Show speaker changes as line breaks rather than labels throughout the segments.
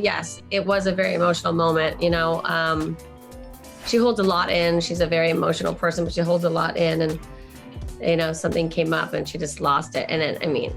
Yes, it was a very emotional moment. She holds a lot in. She's a very emotional person, but she holds a lot in. And, something came up and she just lost it. And then,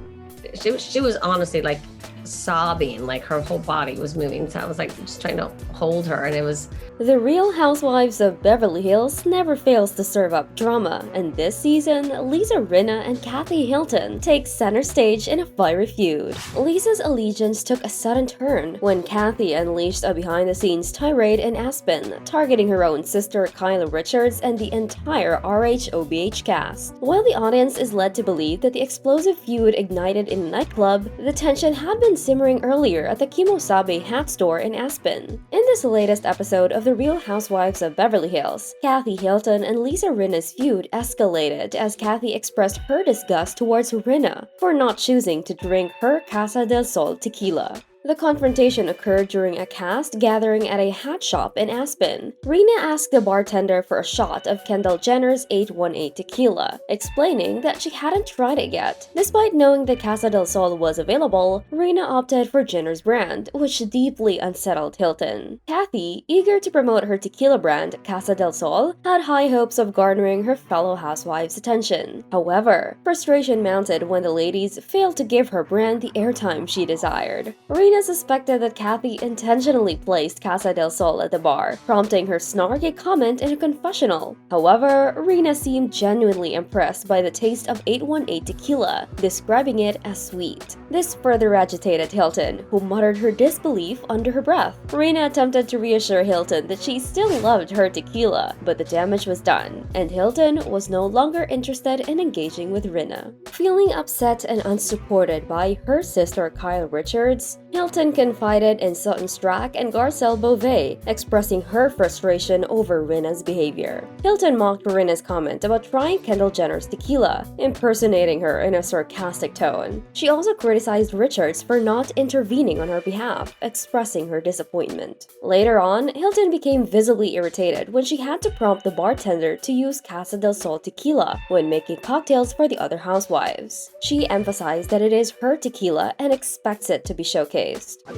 she was honestly like sobbing, like her whole body was moving. So I was like just trying to hold her, and it was.
The Real Housewives of Beverly Hills never fails to serve up drama, and this season, Lisa Rinna and Kathy Hilton take center stage in a fiery feud. Lisa's allegiance took a sudden turn when Kathy unleashed a behind-the-scenes tirade in Aspen, targeting her own sister Kyle Richards and the entire RHOBH cast. While the audience is led to believe that the explosive feud ignited in a nightclub, the tension had been simmering earlier at the Kemo Sabe hat store in Aspen. In this latest episode of The Real Housewives of Beverly Hills, Kathy Hilton and Lisa Rinna's feud escalated as Kathy expressed her disgust towards Rinna for not choosing to drink her Casa del Sol tequila. The confrontation occurred during a cast gathering at a hat shop in Aspen. Rinna asked the bartender for a shot of Kendall Jenner's 818 tequila, explaining that she hadn't tried it yet. Despite knowing that Casa del Sol was available, Rinna opted for Jenner's brand, which deeply unsettled Hilton. Kathy, eager to promote her tequila brand, Casa del Sol, had high hopes of garnering her fellow housewives' attention. However, frustration mounted when the ladies failed to give her brand the airtime she desired. Rinna suspected that Kathy intentionally placed Casa del Sol at the bar, prompting her snarky comment in a confessional. However, Rinna seemed genuinely impressed by the taste of 818 tequila, describing it as sweet. This further agitated Hilton, who muttered her disbelief under her breath. Rinna attempted to reassure Hilton that she still loved her tequila, but the damage was done, and Hilton was no longer interested in engaging with Rinna. Feeling upset and unsupported by her sister Kyle Richards, Hilton confided in Sutton Strack and Garcelle Beauvais, expressing her frustration over Rinna's behavior. Hilton mocked Rinna's comment about trying Kendall Jenner's tequila, impersonating her in a sarcastic tone. She also criticized Richards for not intervening on her behalf, expressing her disappointment. Later on, Hilton became visibly irritated when she had to prompt the bartender to use Casa del Sol tequila when making cocktails for the other housewives. She emphasized that it is her tequila and expects it to be showcased.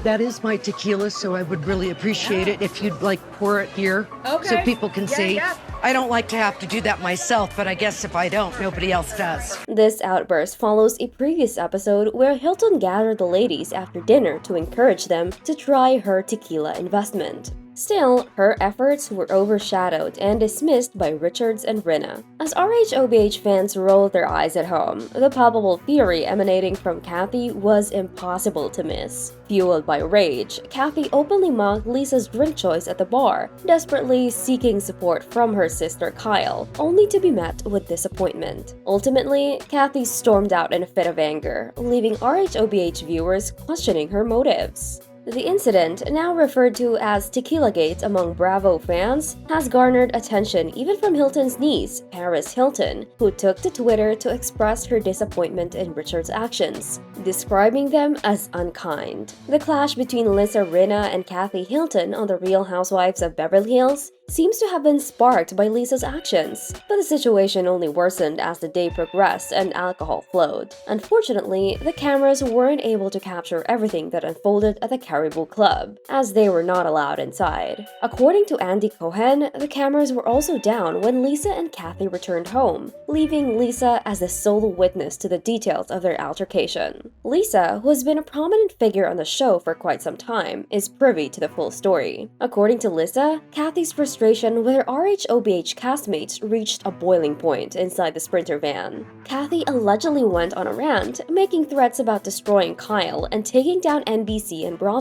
That is my tequila, so I would really appreciate it if you'd pour it here so people can see. Yeah. I don't like to have to do that myself, but I guess if I don't, nobody else does.
This outburst follows a previous episode where Hilton gathered the ladies after dinner to encourage them to try her tequila investment. Still, her efforts were overshadowed and dismissed by Richards and Rinna. As RHOBH fans rolled their eyes at home, the palpable fury emanating from Kathy was impossible to miss. Fueled by rage, Kathy openly mocked Lisa's drink choice at the bar, desperately seeking support from her sister Kyle, only to be met with disappointment. Ultimately, Kathy stormed out in a fit of anger, leaving RHOBH viewers questioning her motives. The incident, now referred to as Tequilagate among Bravo fans, has garnered attention even from Hilton's niece, Paris Hilton, who took to Twitter to express her disappointment in Richard's actions, describing them as unkind. The clash between Lisa Rinna and Kathy Hilton on The Real Housewives of Beverly Hills seems to have been sparked by Lisa's actions, but the situation only worsened as the day progressed and alcohol flowed. Unfortunately, the cameras weren't able to capture everything that unfolded at the Caribou Club, as they were not allowed inside. According to Andy Cohen, the cameras were also down when Lisa and Kathy returned home, leaving Lisa as the sole witness to the details of their altercation. Lisa, who has been a prominent figure on the show for quite some time, is privy to the full story. According to Lisa, Kathy's frustration with her RHOBH castmates reached a boiling point inside the Sprinter van. Kathy allegedly went on a rant, making threats about destroying Kyle and taking down NBC and Bravo.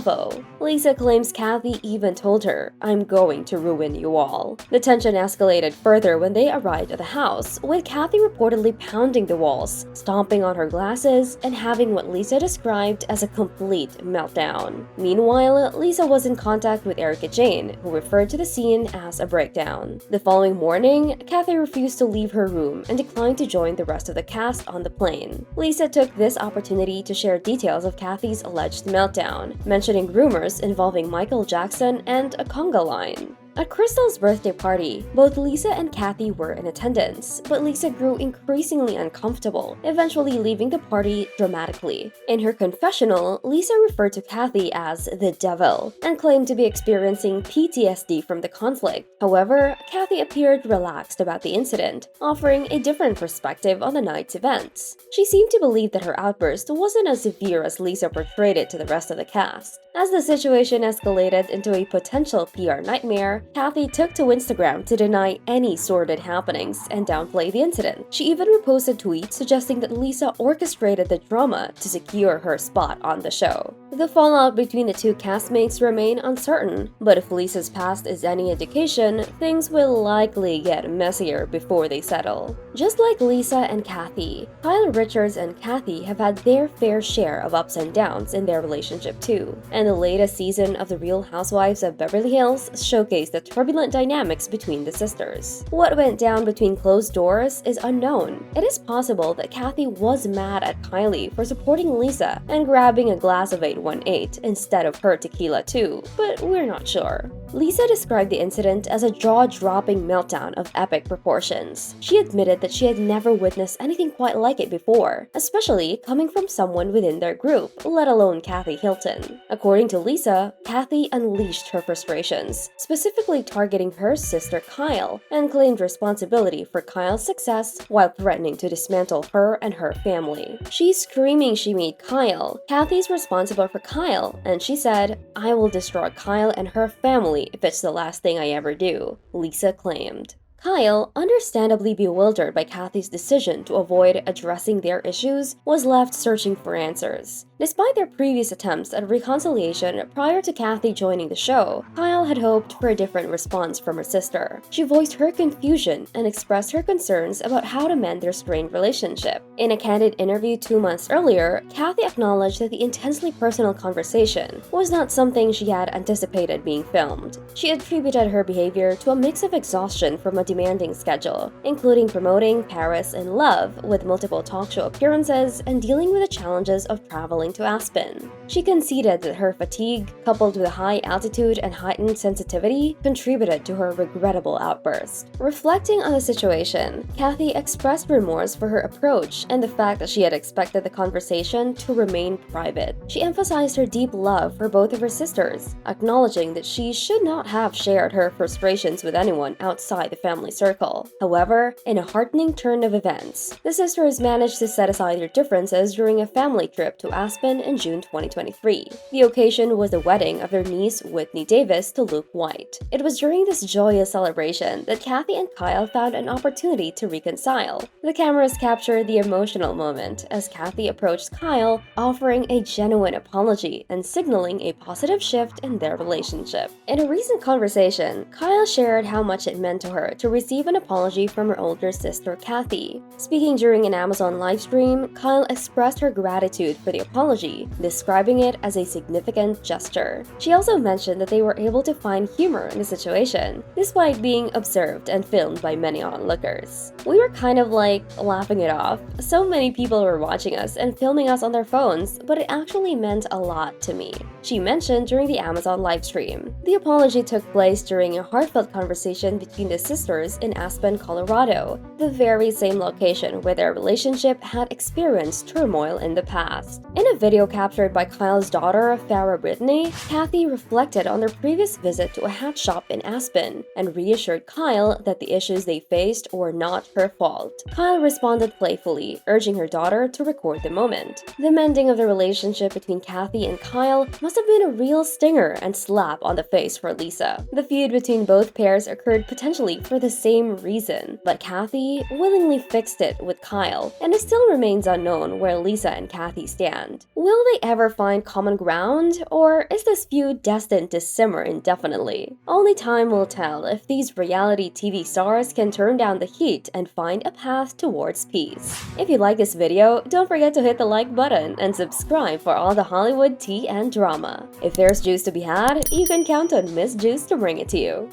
Lisa claims Kathy even told her, "I'm going to ruin you all." The tension escalated further when they arrived at the house, with Kathy reportedly pounding the walls, stomping on her glasses, and having what Lisa described as a complete meltdown. Meanwhile, Lisa was in contact with Erica Jane, who referred to the scene as a breakdown. The following morning, Kathy refused to leave her room and declined to join the rest of the cast on the plane. Lisa took this opportunity to share details of Kathy's alleged meltdown, mentioning rumors involving Michael Jackson and a conga line. At Crystal's birthday party, both Lisa and Kathy were in attendance, but Lisa grew increasingly uncomfortable, eventually leaving the party dramatically. In her confessional, Lisa referred to Kathy as the devil and claimed to be experiencing PTSD from the conflict. However, Kathy appeared relaxed about the incident, offering a different perspective on the night's events. She seemed to believe that her outburst wasn't as severe as Lisa portrayed it to the rest of the cast. As the situation escalated into a potential PR nightmare, Kathy took to Instagram to deny any sordid happenings and downplay the incident. She even reposted tweets suggesting that Lisa orchestrated the drama to secure her spot on the show. The fallout between the two castmates remain uncertain, but if Lisa's past is any indication, things will likely get messier before they settle. Just like Lisa and Kathy, Kyle Richards and Kathy have had their fair share of ups and downs in their relationship too, and the latest season of The Real Housewives of Beverly Hills showcased the turbulent dynamics between the sisters. What went down between closed doors is unknown. It is possible that Kathy was mad at Kylie for supporting Lisa and grabbing a glass of 818 instead of her tequila too, but we're not sure. Lisa described the incident as a jaw-dropping meltdown of epic proportions. She admitted that she had never witnessed anything quite like it before, especially coming from someone within their group, let alone Kathy Hilton. According to Lisa, Kathy unleashed her frustrations, specifically targeting her sister Kyle, and claimed responsibility for Kyle's success while threatening to dismantle her and her family. She's screaming she made Kyle. Kathy's responsible for Kyle, and she said, "I will destroy Kyle and her family if it's the last thing I ever do," Lisa claimed. Kyle, understandably bewildered by Kathy's decision to avoid addressing their issues, was left searching for answers. Despite their previous attempts at reconciliation prior to Kathy joining the show, Kyle had hoped for a different response from her sister. She voiced her confusion and expressed her concerns about how to mend their strained relationship. In a candid interview 2 months earlier, Kathy acknowledged that the intensely personal conversation was not something she had anticipated being filmed. She attributed her behavior to a mix of exhaustion from a demanding schedule, including promoting Paris in Love with multiple talk show appearances and dealing with the challenges of traveling to Aspen. She conceded that her fatigue, coupled with high altitude and heightened sensitivity, contributed to her regrettable outburst. Reflecting on the situation, Kathy expressed remorse for her approach and the fact that she had expected the conversation to remain private. She emphasized her deep love for both of her sisters, acknowledging that she should not have shared her frustrations with anyone outside the family circle. However, in a heartening turn of events, the sisters managed to set aside their differences during a family trip to Aspen in June 2023. The occasion was the wedding of their niece Whitney Davis to Luke White. It was during this joyous celebration that Kathy and Kyle found an opportunity to reconcile. The cameras captured the emotional moment as Kathy approached Kyle, offering a genuine apology and signaling a positive shift in their relationship. In a recent conversation, Kyle shared how much it meant to her to receive an apology from her older sister Kathy. Speaking during an Amazon livestream, Kyle expressed her gratitude for the apology, describing it as a significant gesture. She also mentioned that they were able to find humor in the situation, despite being observed and filmed by many onlookers. We were kind of like laughing it off. So many people were watching us and filming us on their phones, but it actually meant a lot to me, she mentioned during the Amazon livestream. The apology took place during a heartfelt conversation between the sisters in Aspen, Colorado, the very same location where their relationship had experienced turmoil in the past. In a video captured by Kyle's daughter, Farrah Brittany, Kathy reflected on their previous visit to a hat shop in Aspen and reassured Kyle that the issues they faced were not her fault. Kyle responded playfully, urging her daughter to record the moment. The mending of the relationship between Kathy and Kyle must have been a real stinger and slap on the face for Lisa. The feud between both pairs occurred potentially for the same reason, but Kathy willingly fixed it with Kyle, and it still remains unknown where Lisa and Kathy stand. Will they ever find common ground, or is this feud destined to simmer indefinitely? Only time will tell if these reality TV stars can turn down the heat and find a path towards peace. If you like this video, don't forget to hit the like button and subscribe for all the Hollywood tea and drama. If there's juice to be had, you can count on Miss Juice to bring it to you.